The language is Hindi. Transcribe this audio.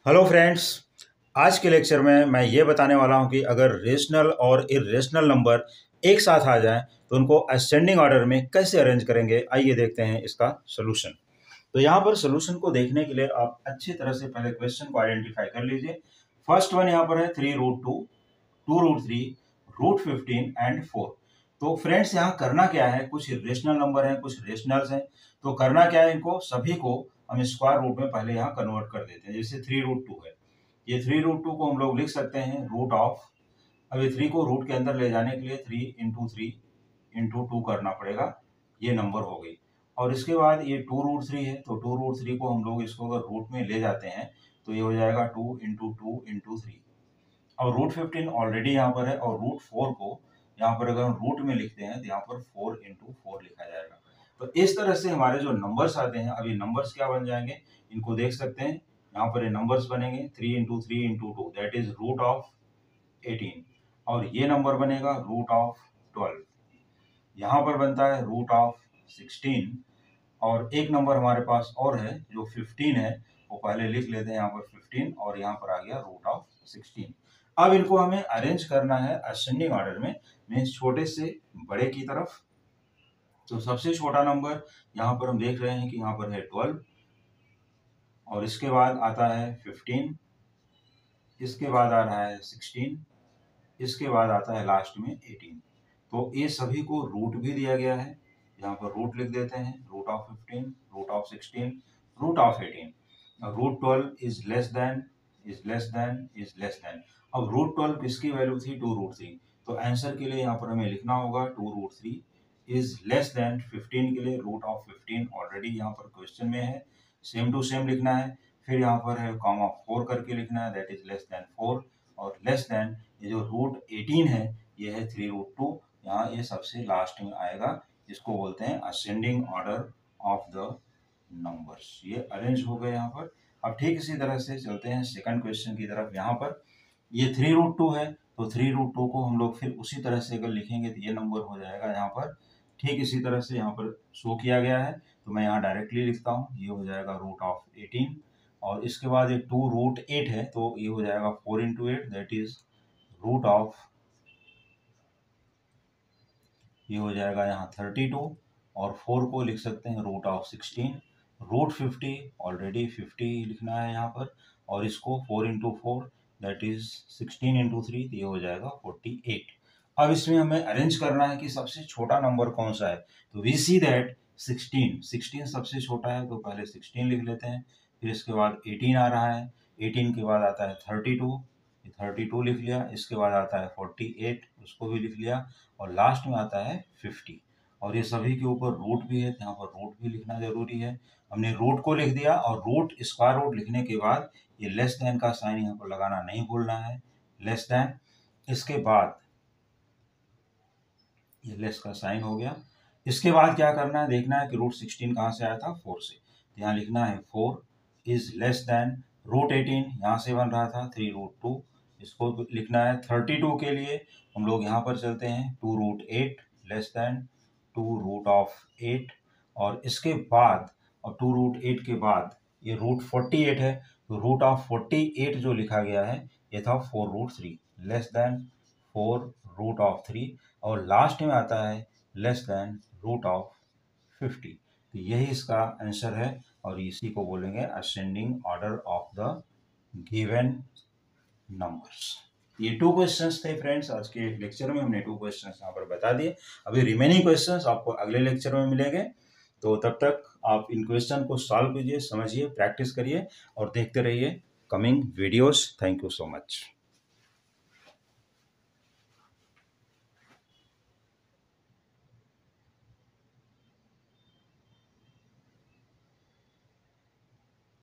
Hello friends. आज के लेक्चर में मैं ये बताने वाला हूँ कि अगर रेशनल और इर्रेशनल नंबर एक साथ आ जाएं तो उनको असेंडिंग ऑर्डर में कैसे अरेंज करेंगे। आइए देखते हैं इसका सोल्यूशन। तो यहाँ पर सोल्यूशन को देखने के लिए आप अच्छी तरह से पहले क्वेश्चन को आइडेंटिफाई कर लीजिए। फर्स्ट वन यहाँ पर है 3√2, 2√3, √15 एंड 4। तो फ्रेंड्स यहाँ करना क्या है, कुछ इर्रेशनल नंबर हैं, कुछ रेशनल्स हैं। तो करना क्या है, इनको सभी को हम स्क्वायर रूट में पहले यहाँ कन्वर्ट कर देते हैं। जैसे 3√2 है, ये 3√2 को हम लोग लिख सकते हैं रूट ऑफ, अब ये 3 को रूट के अंदर ले जाने के लिए 3 × 3 × 2 करना पड़ेगा, ये नंबर हो गई। और इसके बाद ये 2√3 है, तो 2√3 को हम लोग इसको अगर रूट में ले जाते हैं तो ये हो जाएगा 2 × 2 × 3। और √15 ऑलरेडी यहाँ पर है, और √4 को यहाँ पर अगर हम रूट में लिखते हैं तो यहाँ पर 4 × 4 लिखा जाएगा। तो इस तरह से हमारे जो नंबर्स आते हैं, अभी नंबर्स क्या बन जाएंगे इनको देख सकते हैं। यहाँ पर ये नंबर्स बनेंगे 3 × 3 × 2, दैट इज √18। और ये नंबर बनेगा √12। यहाँ पर बनता है √16। और एक नंबर हमारे पास और है जो 15 है, वो पहले लिख लेते हैं यहाँ पर 15, और यहाँ पर आ गया √16। अब इनको हमें अरेंज करना है असेंडिंग ऑर्डर में, मीन्स छोटे से बड़े की तरफ। तो सबसे छोटा नंबर यहाँ पर हम देख रहे हैं कि यहाँ पर है 12, और इसके बाद आता है 15, इसके बाद आ रहा है 16, इसके बाद आता है लास्ट में 18। तो ये सभी को रूट भी दिया गया है, यहाँ पर रूट लिख देते हैं, √15, √16, √18। √12 is less than, is less than, is less than. अब √12 किसकी वैल्यू थी, 2√3। तो आंसर के लिए यहाँ पर हमें लिखना होगा 2√3 इज लेस देन 15 के लिए √15 ऑलरेडी यहाँ पर क्वेश्चन में है, सेम टू सेम लिखना है। फिर यहाँ पर है कॉमा 4 करके लिखना है, दैट इज लेस देन 4, और लेस देन ये जो √18 है ये है 3√2, यहाँ ये सबसे लास्ट में आएगा। इसको बोलते हैं ascending order of the numbers. ये अरेंज हो गए यहाँ पर। अब ठीक इसी तरह से चलते हैं सेकंड क्वेश्चन की तरफ। यहाँ पर ये 3√2 है, तो 3√2 को हम लोग फिर उसी तरह से अगर लिखेंगे तो ये नंबर हो जाएगा यहाँ पर, ठीक इसी तरह से यहाँ पर शो किया गया है। तो मैं यहाँ डायरेक्टली लिखता हूँ, ये हो जाएगा √18। और इसके बाद ये 2√8 है, तो ये हो जाएगा 4 × 8, दैट इज रूट ऑफ, ये हो जाएगा यहाँ 32। और 4 को लिख सकते हैं √16। √50 ऑलरेडी 50 लिखना है यहाँ पर, और इसको 4 × 4 दैट इज 16 × 3, ये हो जाएगा 48। अब इसमें हमें अरेंज करना है कि सबसे छोटा नंबर कौन सा है। तो वी सी दैट 16 सबसे छोटा है, तो पहले 16 लिख लेते हैं। फिर इसके बाद 18 आ रहा है, 18 के बाद आता है 32, 32 लिख लिया। इसके बाद आता है 48, उसको भी लिख लिया। और लास्ट में आता है 50। और ये सभी के ऊपर रूट भी है, तो यहाँ पर रूट भी लिखना जरूरी है। हमने रूट को लिख दिया, और रूट स्क्वायर रूट लिखने के बाद ये लेस देन का साइन यहाँ पर लगाना नहीं भूलना है, लेस देन। इसके बाद ये लेस का साइन हो गया। इसके बाद क्या करना है, देखना है कि √16 कहाँ से आया था, 4 से। तो यहाँ लिखना है 4 इज लेस देन √18, यहाँ से बन रहा था 3√2, इसको लिखना है। 32 के लिए हम लोग यहाँ पर चलते हैं, 2√8 लेस देन 2√8। और इसके बाद, और 2√8 के बाद ये √48 है, तो √48 जो लिखा गया है ये था 4√3 लेस देन 4√3। और लास्ट में आता है लेस देन √50। तो यही इसका आंसर है, और इसी को बोलेंगे ascending order of the given numbers. ये 2 क्वेश्चंस थे फ्रेंड्स। आज के लेक्चर में हमने 2 क्वेश्चंस यहाँ पर बता दिए। अभी रिमेनिंग क्वेश्चंस आपको अगले लेक्चर में मिलेंगे। तो तब तक आप इन क्वेश्चन को सॉल्व कीजिए, समझिए, प्रैक्टिस करिए, और देखते रहिए coming videos. Thank you so much.